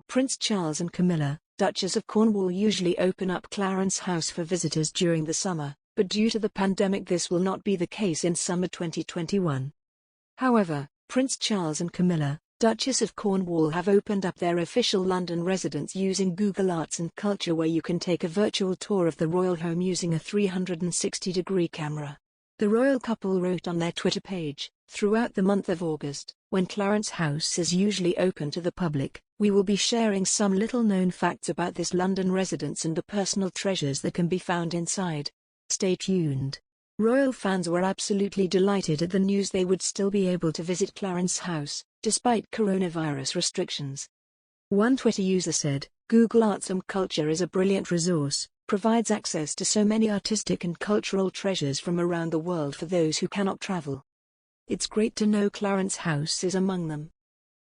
Prince Charles and Camilla, Duchess of Cornwall, usually open up Clarence House for visitors during the summer, but due to the pandemic this will not be the case in summer 2021. However, Prince Charles and Camilla, Duchess of Cornwall, have opened up their official London residence using Google Arts and Culture, where you can take a virtual tour of the royal home using a 360-degree camera. The royal couple wrote on their Twitter page, "Throughout the month of August, when Clarence House is usually open to the public, we will be sharing some little-known facts about this London residence and the personal treasures that can be found inside. Stay tuned." Royal fans were absolutely delighted at the news they would still be able to visit Clarence House, despite coronavirus restrictions. One Twitter user said, "Google Arts and Culture is a brilliant resource, provides access to so many artistic and cultural treasures from around the world for those who cannot travel. It's great to know Clarence House is among them."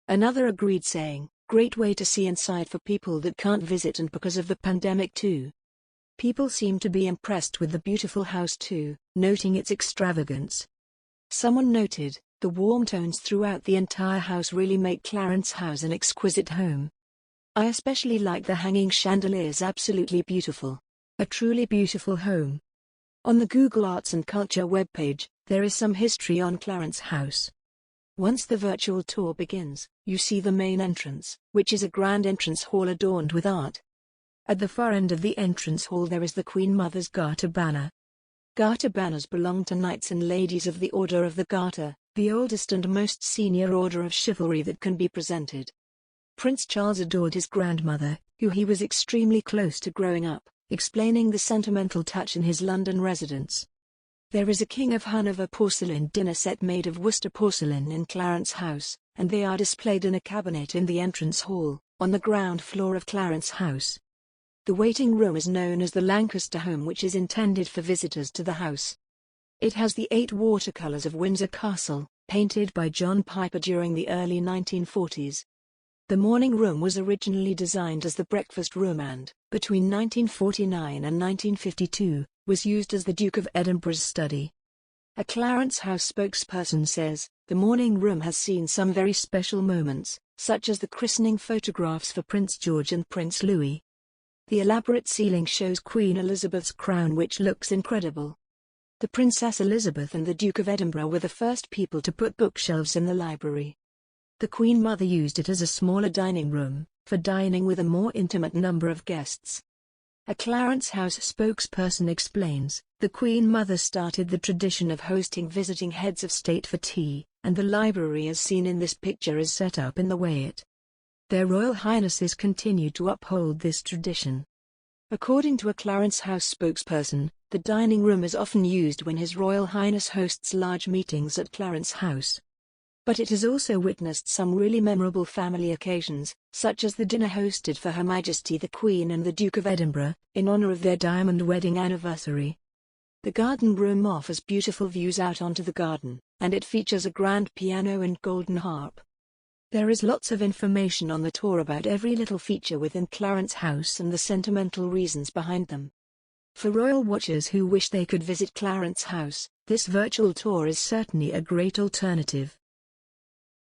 Another agreed, saying, "Great way to see inside for people that can't visit and because of the pandemic too." People seem to be impressed with the beautiful house too, noting its extravagance. Someone noted, "The warm tones throughout the entire house really make Clarence House an exquisite home. I especially like the hanging chandeliers, absolutely beautiful. A truly beautiful home." On the Google Arts and Culture webpage, there is some history on Clarence House. Once the virtual tour begins, you see the main entrance, which is a grand entrance hall adorned with art. At the far end of the entrance hall there is the Queen Mother's Garter banner. Garter banners belong to knights and ladies of the Order of the Garter, the oldest and most senior order of chivalry that can be presented. Prince Charles adored his grandmother, who he was extremely close to growing up, explaining the sentimental touch in his London residence. There is a King of Hanover porcelain dinner set made of Worcester porcelain in Clarence House, and they are displayed in a cabinet in the entrance hall, on the ground floor of Clarence House. The waiting room is known as the Lancaster Home, which is intended for visitors to the house. It has the 8 watercolors of Windsor Castle, painted by John Piper during the early 1940s. The morning room was originally designed as the breakfast room and, between 1949 and 1952, was used as the Duke of Edinburgh's study. A Clarence House spokesperson says, "The morning room has seen some very special moments, such as the christening photographs for Prince George and Prince Louis. The elaborate ceiling shows Queen Elizabeth's crown, which looks incredible. The Princess Elizabeth and the Duke of Edinburgh were the first people to put bookshelves in the library. The Queen Mother used it as a smaller dining room, for dining with a more intimate number of guests." A Clarence House spokesperson explains, "The Queen Mother started the tradition of hosting visiting heads of state for tea, and the library as seen in this picture is set up in the way it. Their Royal Highnesses continue to uphold this tradition." According to a Clarence House spokesperson, the dining room is often used when His Royal Highness hosts large meetings at Clarence House. But it has also witnessed some really memorable family occasions, such as the dinner hosted for Her Majesty the Queen and the Duke of Edinburgh, in honor of their diamond wedding anniversary. The garden room offers beautiful views out onto the garden, and it features a grand piano and golden harp. There is lots of information on the tour about every little feature within Clarence House and the sentimental reasons behind them. For royal watchers who wish they could visit Clarence House, this virtual tour is certainly a great alternative.